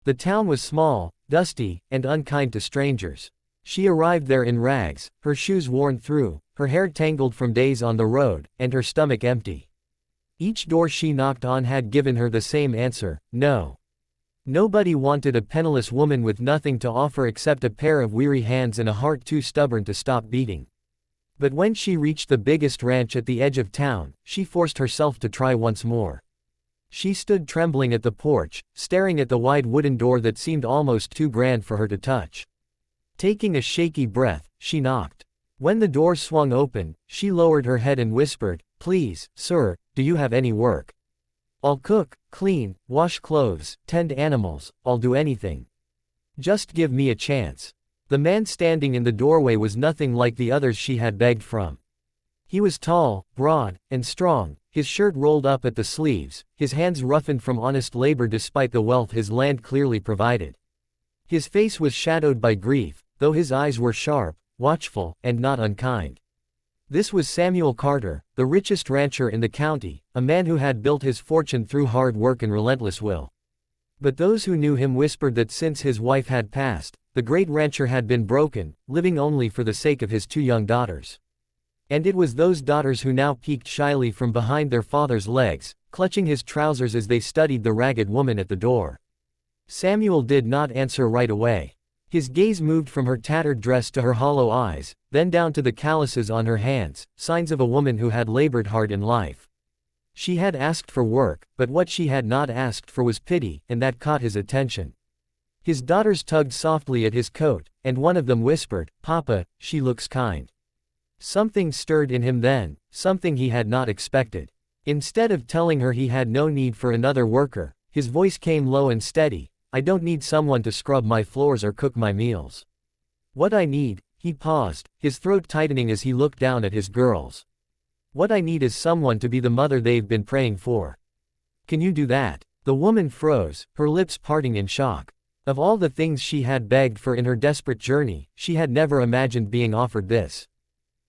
The town was small, dusty, and unkind to strangers. She arrived there in rags, her shoes worn through, her hair tangled from days on the road, and her stomach empty. Each door she knocked on had given her the same answer: no. Nobody wanted a penniless woman with nothing to offer except a pair of weary hands and a heart too stubborn to stop beating. But when she reached the biggest ranch at the edge of town, she forced herself to try once more. She stood trembling at the porch, staring at the wide wooden door that seemed almost too grand for her to touch. Taking a shaky breath, she knocked. When the door swung open, she lowered her head and whispered, "Please, sir, do you have any work? I'll cook, clean, wash clothes, tend animals, I'll do anything. Just give me a chance." The man standing in the doorway was nothing like the others she had begged from. He was tall, broad, and strong, his shirt rolled up at the sleeves, his hands roughened from honest labor despite the wealth his land clearly provided. His face was shadowed by grief, though his eyes were sharp, watchful, and not unkind. This was Samuel Carter, the richest rancher in the county, a man who had built his fortune through hard work and relentless will. But those who knew him whispered that since his wife had passed, the great rancher had been broken, living only for the sake of his two young daughters. And it was those daughters who now peeked shyly from behind their father's legs, clutching his trousers as they studied the ragged woman at the door. Samuel did not answer right away. His gaze moved from her tattered dress to her hollow eyes, then down to the calluses on her hands, signs of a woman who had labored hard in life. She had asked for work, but what she had not asked for was pity, and that caught his attention. His daughters tugged softly at his coat, and one of them whispered, "Papa, she looks kind." Something stirred in him then, something he had not expected. Instead of telling her he had no need for another worker, his voice came low and steady, "I don't need someone to scrub my floors or cook my meals. What I need," he paused, his throat tightening as he looked down at his girls. "What I need is someone to be the mother they've been praying for. Can you do that?" The woman froze, her lips parting in shock. Of all the things she had begged for in her desperate journey, she had never imagined being offered this.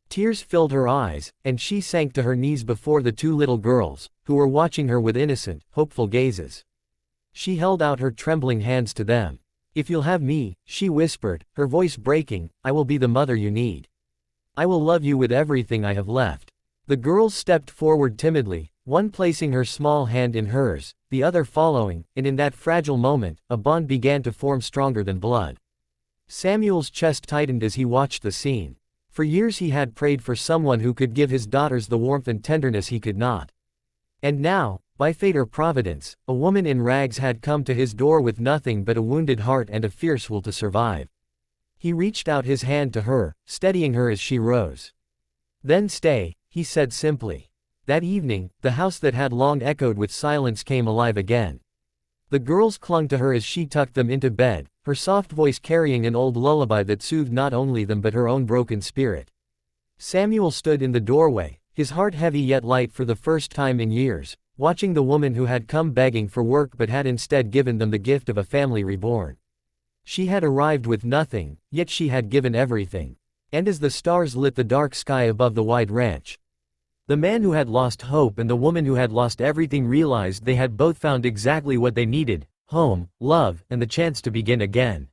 Tears filled her eyes, and she sank to her knees before the two little girls, who were watching her with innocent, hopeful gazes. She held out her trembling hands to them. "If you'll have me," she whispered, her voice breaking, "I will be the mother you need. I will love you with everything I have left." The girls stepped forward timidly, one placing her small hand in hers, the other following, and in that fragile moment, a bond began to form stronger than blood. Samuel's chest tightened as he watched the scene. For years he had prayed for someone who could give his daughters the warmth and tenderness he could not. And now, by fate or providence, a woman in rags had come to his door with nothing but a wounded heart and a fierce will to survive. He reached out his hand to her, steadying her as she rose. "Then stay," he said simply. That evening, the house that had long echoed with silence came alive again. The girls clung to her as she tucked them into bed, her soft voice carrying an old lullaby that soothed not only them but her own broken spirit. Samuel stood in the doorway, his heart heavy yet light for the first time in years, watching the woman who had come begging for work but had instead given them the gift of a family reborn. She had arrived with nothing, yet she had given everything. And as the stars lit the dark sky above the wide ranch, the man who had lost hope and the woman who had lost everything realized they had both found exactly what they needed: home, love, and the chance to begin again.